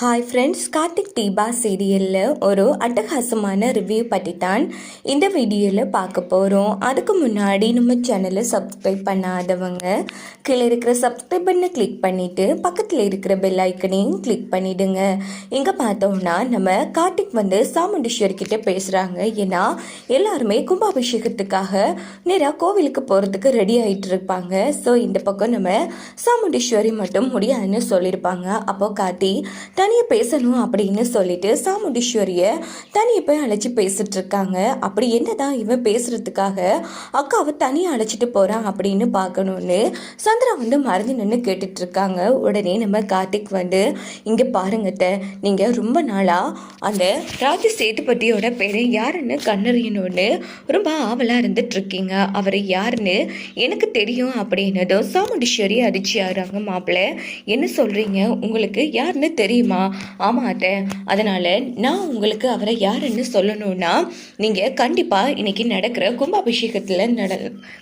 Hi friends, Karthik Deepa சீரியலில் ஒரு அட்டகாசமான ரிவ்யூ பற்றி தான் இந்த வீடியோவில் பார்க்க போகிறோம். அதுக்கு முன்னாடி நம்ம சேனலை சப்ஸ்கிரைப் பண்ணாதவங்க கீழே இருக்கிற சப்ஸ்கிரைப் பண்ணை கிளிக் பண்ணிவிட்டு பக்கத்தில் இருக்கிற பெல் ஐக்கனையும் கிளிக் பண்ணிவிடுங்க. இங்கே பார்த்தோம்னா நம்ம கார்த்திக் சாமுண்டீஸ்வரி கிட்டே பேசுகிறாங்க. ஏன்னா எல்லாருமே கும்பாபிஷேகத்துக்காக நேராக கோவிலுக்கு போகிறதுக்கு ரெடி ஆகிட்டு இருப்பாங்க. ஸோ இந்த பக்கம் நம்ம சாமுண்டீஸ்வரி மட்டும் முடியாதுன்னு சொல்லியிருப்பாங்க. அப்போது கார்த்தி தனியாக பேசணும் அப்படின்னு சொல்லிட்டு சாமுண்டீஸ்வரியை தனியாக போய் அழைச்சி பேசிட்டு இருக்காங்க. அப்படி என்னதான் இவன் பேசுறதுக்காக அக்காவை தனியாக அழைச்சிட்டு போகிறான் அப்படின்னு பார்க்கணுன்னு சந்திரா மறைஞ்சு நின்று கேட்டுட்டு இருக்காங்க. உடனே நம்ம கார்த்திக் இங்கே பாருங்கட்ட, நீங்கள் ரொம்ப நாளாக அந்த ராஜ சேதுபதியோட பேரை யாருன்னு கண்டறியணும்னு ரொம்ப ஆவலாக இருந்துட்டு இருக்கீங்க. அவர் யாருன்னு எனக்கு தெரியும் அப்படின்னதும் சாமுண்டீஸ்வரி அதிர்ச்சி ஆகிறாங்க. மாப்பிள்ளை என்ன சொல்கிறீங்க, உங்களுக்கு யாருன்னு தெரியுமா? ஆமாம் அத்தை, அதனால் நான் உங்களுக்கு அவரை யாருன்னு சொல்லணும்னா நீங்கள் கண்டிப்பாக இன்னைக்கு நடக்கிற கும்பாபிஷேகத்தில்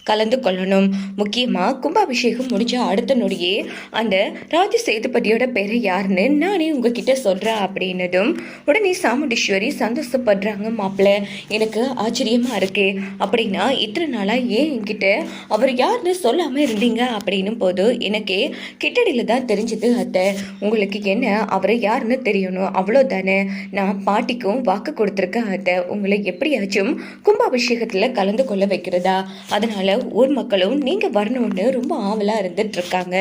கலந்து கொள்ளணும். முக்கியமாக கும்பாபிஷேகம் முடிஞ்ச அடுத்த நொடியே அந்த ராஜ சேதுபதியோட பேரை யாருன்னு நானே உங்ககிட்ட சொல்கிறேன் அப்படின்னதும் உடனே சாமுண்டீஸ்வரி சந்தோஷப்படுறாங்க. மாப்பிள்ளை எனக்கு ஆச்சரியமாக இருக்கே, அப்படின்னா இத்தனை நாளாக ஏன் என்கிட்ட அவர் யாருன்னு சொல்லாமல் இருந்தீங்க அப்படின்னும் போது எனக்கே கிட்டடியில் தான் தெரிஞ்சது அத்தை. உங்களுக்கு என்ன அவரை யாருன்னு தெரியணும், அவ்வளோதானே. நான் பாட்டிக்கும் வாக்கு கொடுத்துருக்கேன் அத்தை, உங்களை எப்படியாச்சும் கும்பாபிஷேகத்தில் கலந்து கொள்ள வைக்கிறதா. அதனால ஊர் மக்களும் நீங்கள் வரணும்னு ரொம்ப ஆவலாக இருந்துட்டு இருக்காங்க.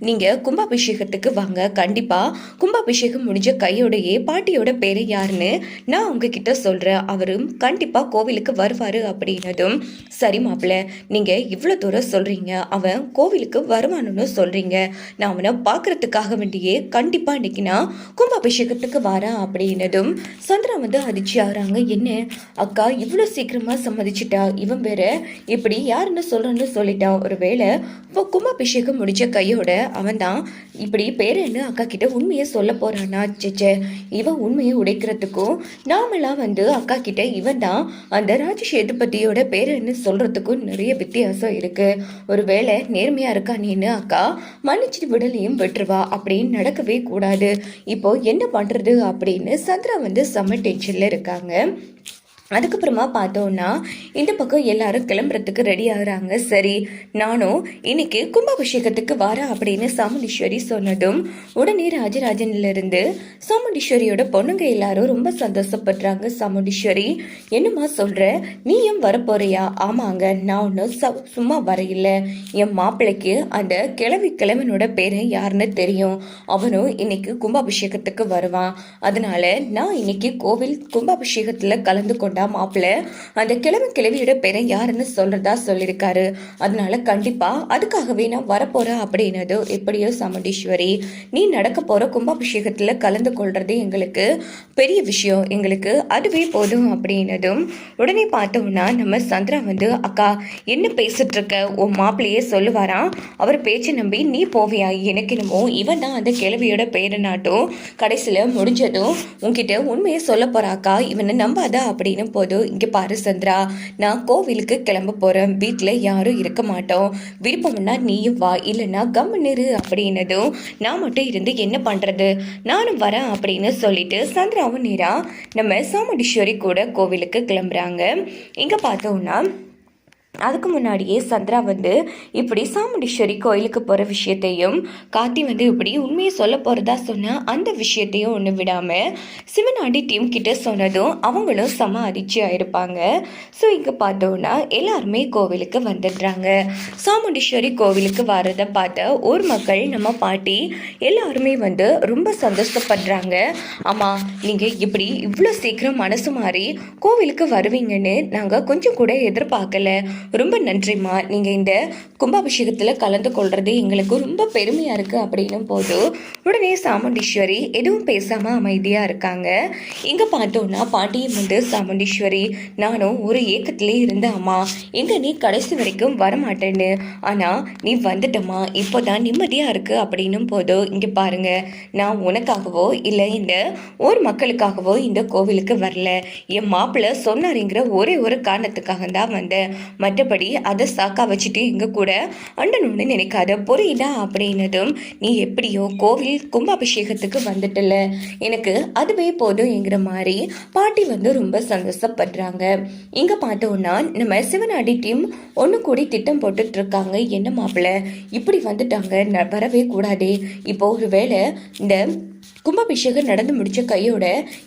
நீங்கள் கும்பாபிஷேகத்துக்கு வாங்க, கண்டிப்பாக கும்பாபிஷேகம் முடிஞ்ச கையோடையே பாட்டியோட பேரை யாருன்னு நான் உங்ககிட்ட சொல்கிறேன், அவரும் கண்டிப்பாக கோவிலுக்கு வருவார் அப்படின்னதும் சரி மாப்பிள்ளை, நீங்கள் இவ்வளோ தூரம் சொல்கிறீங்க, அவன் கோவிலுக்கு வருவானுன்னு சொல்கிறீங்க, நான் அவனை பார்க்கறதுக்காக வேண்டியே கண்டிப்பாக இன்னைக்கு நான் கும்பாபிஷேகத்துக்கு வரா அப்படின்னதும் சந்திரா அதிர்ச்சி ஆகிறாங்க. என்ன அக்கா இவ்வளோ சீக்கிரமாக சம்மதிச்சிட்டா, இவன் வேற இப்படி யாருன்னு சொல்கிறன்னு சொல்லிட்டான். ஒருவேளை இப்போ கும்பாபிஷேகம் முடிச்ச கையோட அவன் தான் இப்படி பேரன்னு அக்கா கிட்ட உண்மையை சொல்ல போறானா? சேச்சே, இவன் உண்மையை உடைக்கிறதுக்கும் நாமெல்லாம் அக்கா கிட்ட இவன் தான் அந்த ராஜசேதுபதியோட பேரன்னு சொல்றதுக்கும் நிறைய வித்தியாசம் இருக்கு. ஒருவேளை நேர்மையா இருக்கா நீன்னு அக்கா மன்னிச்சுட்டு விடலையும் விட்டுருவா, அப்படின்னு நடக்கவே கூடாது. இப்போ என்ன பண்றது அப்படின்னு சந்திரா செம்ம டென்ஷன்ல இருக்காங்க. அதுக்கப்புறமா பார்த்தோன்னா இந்த பக்கம் எல்லாரும் கிளம்புறதுக்கு ரெடி ஆகுறாங்க. சரி நானும் இன்னைக்கு கும்பாபிஷேகத்துக்கு வரேன் அப்படின்னு சாமுண்டீஸ்வரி சொன்னதும் உடனே ராஜராஜன்லேருந்து சாமுண்டீஸ்வரியோட பொண்ணுங்க எல்லாரும் ரொம்ப சந்தோஷப்படுறாங்க. சாமுண்டீஸ்வரி என்னம்மா சொல்கிற, நீயும் வரப்போறியா? ஆமாங்க, நான் ஒன்றும் சும்மா வரையில, என் மாப்பிள்ளைக்கு அந்த கிழவனோட பேரை யாருன்னு தெரியும், அவனும் இன்னைக்கு கும்பாபிஷேகத்துக்கு வருவான், அதனால நான் இன்னைக்கு கோவில் கும்பாபிஷேகத்தில் கலந்து கொண்டு மாப்பிள்ள அந்த கிழவியோட பேரை யாருன்னு சொல்றதா சொல்லியிருக்காரு, அதனால கண்டிப்பா அதுக்காகவே நான் வரப்போறேன் அப்படின்னது. எப்படியோ சாமுண்டீஸ்வரி, நீ நடக்க போற கும்பாபிஷேகத்துல கலந்து கொள்றது எங்களுக்கு பெரிய விஷயம், எங்களுக்கு அதுவே போதும் அப்படின்னதும் உடனே பார்த்தோம்னா நம்ம சந்திரா அக்கா என்ன பேசிட்டு இருக்க, உன் மாப்பிள்ளையே சொல்லுவாராம், அவர் பேச்சை நம்பி நீ போவியா? எனக்கு என்னமோ இவன் தான் அந்த கிழவியோட பேரை நாட்டும் கடைசியில் முடிஞ்சதும் உன்கிட்ட உண்மையை சொல்ல போறாக்கா, இவனை நம்பாதா அப்படின்னு போது இங்கே பாரு சந்திரா, நான் கோவிலுக்கு கிளம்ப போகிறேன், வீட்டில் யாரும் இருக்க மாட்டோம், விருப்பம்னா நீயும் வா, இல்லைன்னா கம்முன்னு அப்படின்னதும் நான் மட்டும் இருந்து என்ன பண்ணுறது, நானும் வரேன் அப்படின்னு சொல்லிட்டு சந்திராவும் நேரா நம்ம சாமுண்டீஸ்வரி கூட கோவிலுக்கு கிளம்புறாங்க. இங்கே பார்த்தோம்னா அதுக்கு முன்னாடியே சந்திரா இப்படி சாமுண்டீஸ்வரி கோயிலுக்கு போகிற விஷயத்தையும் கார்த்தி இப்படி உண்மையை சொல்ல போகிறதா சொன்ன அந்த விஷயத்தையும் ஒன்று விடாமல் சிவனாண்டி டீம் கிட்ட சொன்னதும் அவங்களும் செம அதிர்ச்சி ஆயிருப்பாங்க. ஸோ இங்கே பார்த்தோன்னா எல்லாருமே கோவிலுக்கு வந்துடுறாங்க. சாமுண்டீஸ்வரி கோவிலுக்கு வர்றதை பார்த்த ஊர் மக்கள் நம்ம பாட்டி எல்லாருமே ரொம்ப சந்தோஷப்படுறாங்க. ஆமாம், நீங்கள் இப்படி இவ்வளோ சீக்கிரம் மனசு மாறி கோவிலுக்கு வருவீங்கன்னு நாங்கள் கொஞ்சம் கூட எதிர்பார்க்கல, ரொம்ப நன்றிம்மா, நீங்கள் இந்த கும்பாபிஷேகத்தில் கலந்து கொள்வது எங்களுக்கு ரொம்ப பெருமையாக இருக்குது அப்படின்னும் போது உடனே சாமுண்டீஸ்வரி எதுவும் பேசாமல் அமைதியாக இருக்காங்க. இங்கே பார்த்தோன்னா பாட்டியும் சாமுண்டீஸ்வரி, நானும் ஒரு ஏக்கத்திலே இருந்த அம்மா, எங்கே நீ கடைசி வரைக்கும் வரமாட்டேன்னு, ஆனால் நீ வந்துட்டம்மா, இப்போ தான் நிம்மதியாக இருக்குது அப்படின்னும் போது இங்கே பாருங்க, நான் உனக்காகவோ இல்லை இந்த ஊர் மக்களுக்காகவோ இந்த கோவிலுக்கு வரல, என் மாப்பிள்ளை சொன்னாருங்கிற ஒரே ஒரு காரணத்துக்காக தான் வந்தேன், மற்றபடி அதை சாக்கா வச்சுட்டு இங்கே கூட அண்டணும்னு நினைக்காத, புரியுதா அப்படின்னதும், நீ எப்படியோ கோவில் கும்பாபிஷேகத்துக்கு வந்துட்டல, எனக்கு அதுவே போதும்ங்கிற மாதிரி பாட்டி வந்து ரொம்ப சந்தோஷப்படுறாங்க. இங்கே பார்த்தோன்னா நம்ம சிவனாடி டீம் ஒன்று கூடி திட்டம் போட்டுட்டு இருக்காங்க. என்ன மாப்பிள்ள இப்படி வந்துட்டாங்க, வரவே கூடாதே. இப்போ ஒரு வேளை இந்த கும்பாபிஷேகம் நடந்து முடிச்ச கையோட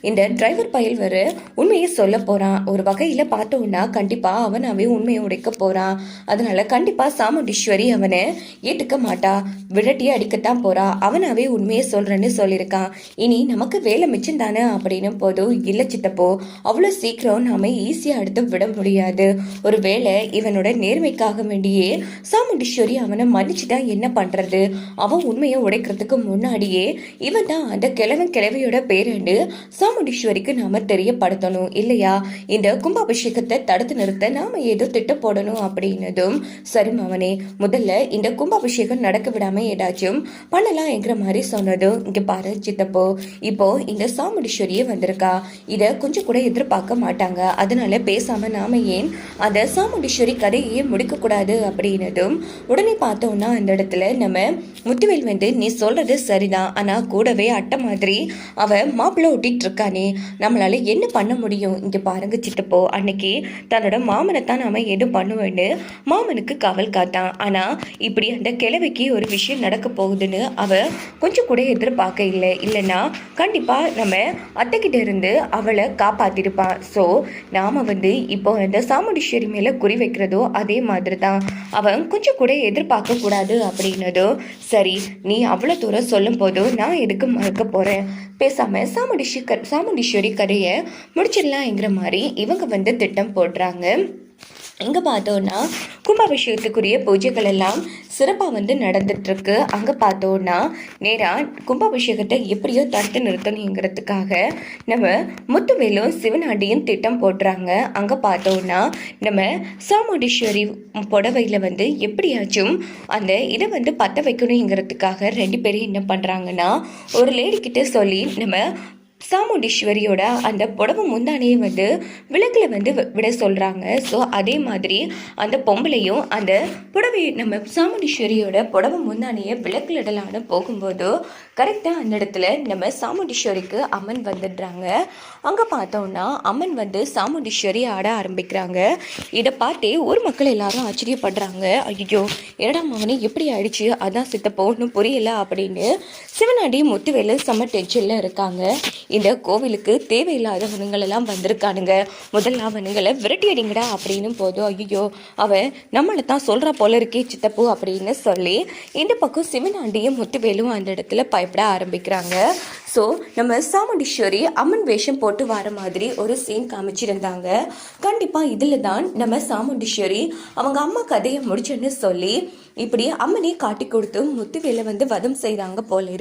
இந்த டிரைவர் பயல் வர உண்மையை சொல்ல போறான். ஒரு வகையில பார்த்தோம்னா கண்டிப்பா அவனாவே உண்மையை உடைக்க போறான். அதனால கண்டிப்பா சாமுண்டீஸ்வரி அவனை ஏத்துக்க மாட்டா, விரட்டியே அடிக்கத்தான் போறா. அவனாவே உண்மையை சொல்றேன்னு சொல்லியிருக்கான். இனி நமக்கு வேலை மிச்சம் தானே அப்படின்னு போதும். இல்ல சித்தப்போ, அவ்வளவு சீக்கிரம் நாம ஈஸியா எடுத்து விட முடியாது. ஒரு வேளை இவனோட நேர்மைக்காக வேண்டியே சாமுண்டீஸ்வரி அவனை மன்னிச்சுட்டா என்ன பண்றது? அவன் உண்மையை உடைக்கிறதுக்கு முன்னாடியே இவன் தான் அந்த கிழவியோட பேரண்டு சாமுண்டீஸ்வரிக்கு நாம தெரியப்படுத்தணும் இல்லையா? இந்த கும்பாபிஷேகத்தை தடுத்து நிறுத்த நாம ஏதோ திட்டம் போடணும் அப்படின்னதும், சரி மவனே, முதல்ல இந்த கும்பாபிஷேகம் நடக்க விடாம ஏதாச்சும் பண்ணலாம் என்கிற மாதிரி சொன்னதும், இங்க பாரு சித்தப்போ, இப்போ இந்த சாமுண்டீஸ்வரியே வந்திருக்கா, இதை கொஞ்சம் கூட எதிர்பார்க்க மாட்டாங்க. அதனால பேசாம நாம ஏன் அந்த சாமுண்டீஸ்வரி கதையே முடிக்க கூடாது அப்படின்னதும், உடனே பார்த்தோம்னா அந்த இடத்துல நம்ம முத்துவேல் வந்து, நீ சொல்றது சரிதான், ஆனா கூடவே அட்டை மாதிரி அவ மாப்பிள்ளை ஒட்டிட்டு இருக்கானே, நம்மளால என்ன பண்ண முடியும்? இங்க பாருங்க சித்தப்போ, அன்னைக்கு தன்னோட மாமனை தான் நாம எதுவும் பண்ணுவேன்னு மாமனுக்கு காவல் காத்தான். ஆனா இப்படி அந்த கிழவிக்கு ஒரு விஷயம் நடக்க போகுதுன்னு அவ கொஞ்சம் கூட எதிர்பார்க்க இல்லை. இல்லைன்னா கண்டிப்பா நம்ம அத்தைக்கிட்ட இருந்து அவளை காப்பாத்திருப்பான். ஸோ நாம வந்து இப்போ அந்த சாமுண்டீஸ்வரி மேல குறி வைக்கிறதோ அதே மாதிரி தான். அவன் கொஞ்சம் கூட எதிர்பார்க்க கூடாது அப்படின்னதோ, சரி நீ அவ்வளோ தூரம் சொல்லும் போதும் நான் எதுக்கு மறுக்க போறேன், பேசாம சாமுண்டீஸ்வரி கதையை முடிச்சிடலாம்ங்கிற மாதிரி இவங்க வந்து திட்டம் போடுறாங்க. இங்கே பார்த்தோன்னா கும்பாபிஷேகத்துக்குரிய பூஜைகள் எல்லாம் சிறப்பாக வந்து நடந்துட்டுருக்கு. அங்கே பார்த்தோன்னா நேராக கும்பாபிஷேகத்தை எப்படியோ தடுத்து நிறுத்தணுங்கிறதுக்காக நம்ம முத்துவேலும் சிவனாண்டியும் திட்டம் போடுறாங்க. அங்கே பார்த்தோன்னா நம்ம சாமுண்டீஸ்வரி புடவையில் வந்து எப்படியாச்சும் அந்த இதை வந்து பற்ற வைக்கணுங்கிறதுக்காக ரெண்டு பேரும் என்ன பண்ணுறாங்கன்னா, ஒரு லேடிக்கிட்ட சொல்லி நம்ம சாமுண்டீஸ்வரியோட அந்த புடவை முந்தானையை வந்து விளக்கில் வந்து விட சொல்கிறாங்க. ஸோ அதே மாதிரி அந்த பொம்பளையும் அந்த புடவை நம்ம சாமுண்டீஸ்வரியோட புடவை முந்தானையை விளக்கில் இடலான்னு போகும்போது கரெக்டாக அந்த இடத்துல நம்ம சாமுண்டீஸ்வரிக்கு அம்மன் வந்துடுறாங்க. அங்கே பார்த்தோன்னா அம்மன் வந்து சாமுண்டீஸ்வரி ஆட ஆரம்பிக்கிறாங்க. இதை பார்த்தே ஊர் மக்கள் எல்லாரும் ஆச்சரியப்படுறாங்க. ஐயோ என்னடா மகனே எப்படி ஆயிடுச்சு, அதான் சித்தப்போ ஒன்றும் புரியலை அப்படின்னு சிவனாடி முத்துவேலு செம்ம டென்ஷனில் இருக்காங்க. இந்த கோவிலுக்கு தேவையில்லாதவனுங்களெல்லாம் வந்திருக்கானுங்க, முதல்ல அவனுங்களை விரட்டி அடிங்கடா அப்படின்னு போதும். ஐயோ அவன் நம்மளை தான் சொல்கிறா போல இருக்கே சித்தப்பு அப்படின்னு சொல்லி இந்த பக்கம் சிவனாண்டியும் முத்துவேலும் அந்த இடத்துல பயப்பட ஆரம்பிக்கிறாங்க. ஸோ நம்ம சாமுண்டீஸ்வரி அம்மன் வேஷம் போட்டு வர மாதிரி ஒரு சீன் காமிச்சிருந்தாங்க. கண்டிப்பாக இதில் தான் நம்ம சாமுண்டீஸ்வரி அவங்க அம்மா கதையை முடிச்சுன்னு சொல்லி இப்படி அம்மனே காட்டி கொடுத்து முத்துவேலை வந்து வதம் செய்கிறாங்க போல.